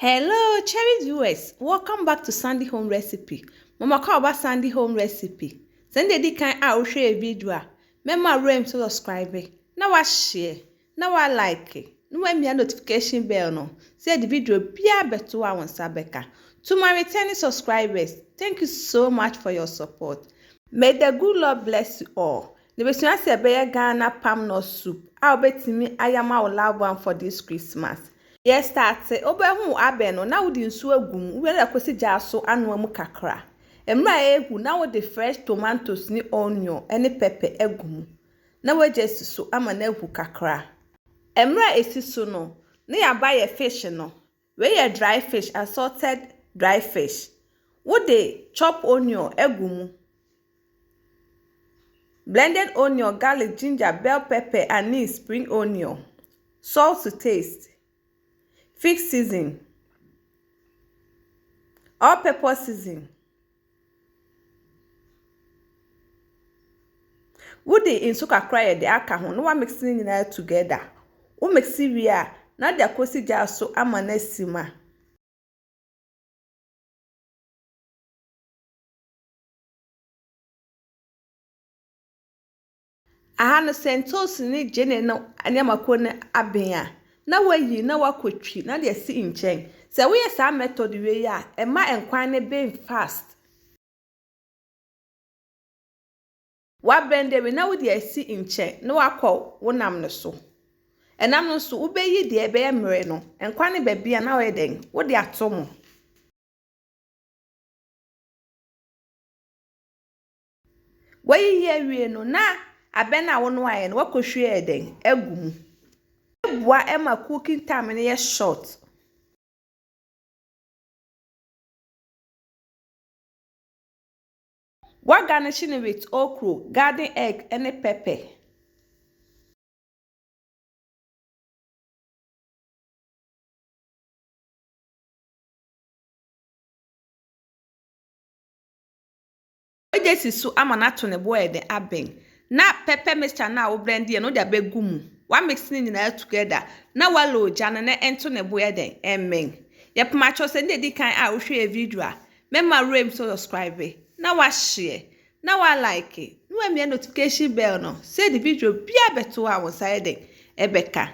Hello, cherished viewers. Welcome back to Sandy Home Recipe. Mama call about Sandy Home Recipe. Send the kind I will share a video. Remember room to subscribe. Now I share. Now I like it. No when me a notification bell no. Say the video be a better one Sabeka. To my returning subscribers, thank you so much for your support. May the good Lord bless you all. The person say be Ghana palm nut soup. I'll bet me I am our loved one for this Christmas. Yes, start say obehu abe no na wodi nsu agum we na kwesi gya so anu mu kakra. Emra egu na wodi fresh tomatoes ni onion ene pepper agum. Na we just so ama na egu kakra. Emra esi so no na ya buy a fish no. We ya dry fish, assorted dry fish. Wodi chop onion agum. Blended onion, garlic, ginger, bell pepper, anise, spring onion. Salt to taste. Fix season, all pepper season. Woody in suka cry the alcohol, no one mixing it together. O mix Syria, not the cosi jar so amanesima. I had no sentos in it, Jenny, no, and Yamakone Abia. Na wayi na wakotwi na de si nchen se we yes a method we ya e ma Nkwan ne be fast wa blende we na wo de si nchen na wakọ wonam ne so enam no so wo be yi de be emre no Nkwan ne be bia na we den wo de atomo wayi ye wie no na abena wo no aye no wakohwe eden agum Bois Emma cooking time in a short. What garnishing with okro, garden egg, and a pepper. This is so I'm not on a boy the abbing. Na pepper mixture now blend and no da begum. One mixing in all together. Now wallow janane ento ne boy den emming. Yep macho send the kind I will share a video. Memma room so subscribe. Now I share. Now I like it. No me notification bell no. Say the video be a better one side Ebeka.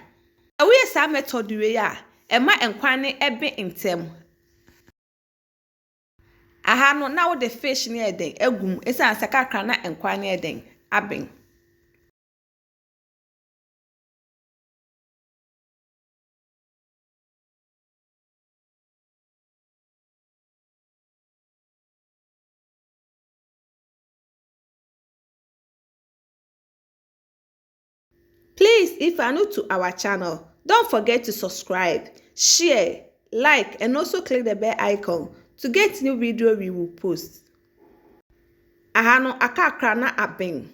We are method we ya. Emma Nkwan ebe intem. Aha no now the fish near den egum esan sakakra na Nkwan near den abin. Please, if you are new to our channel, don't forget to subscribe, share, like, and also click the bell icon to get new video we will post. Ahano akakra na abing.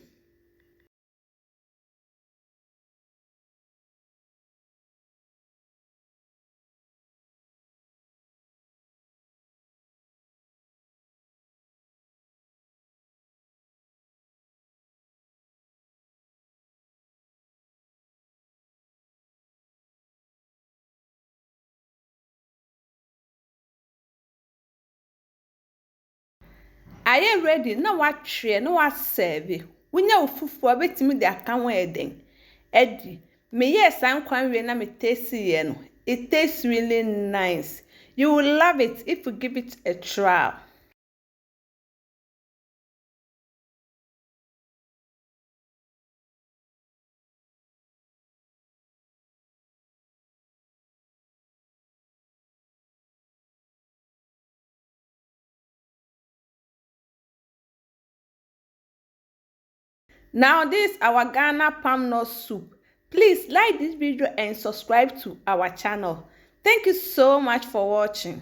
Are you ready? Now what share? No what serve? We know fufu abetimi de aka ho eden. Edi, me yes Nkwan we na me taste ye no. It tastes really nice. You will love it if you give it a try. Now this our Ghana palm nut soup. Please like this video and subscribe to our channel. Thank you so much for watching.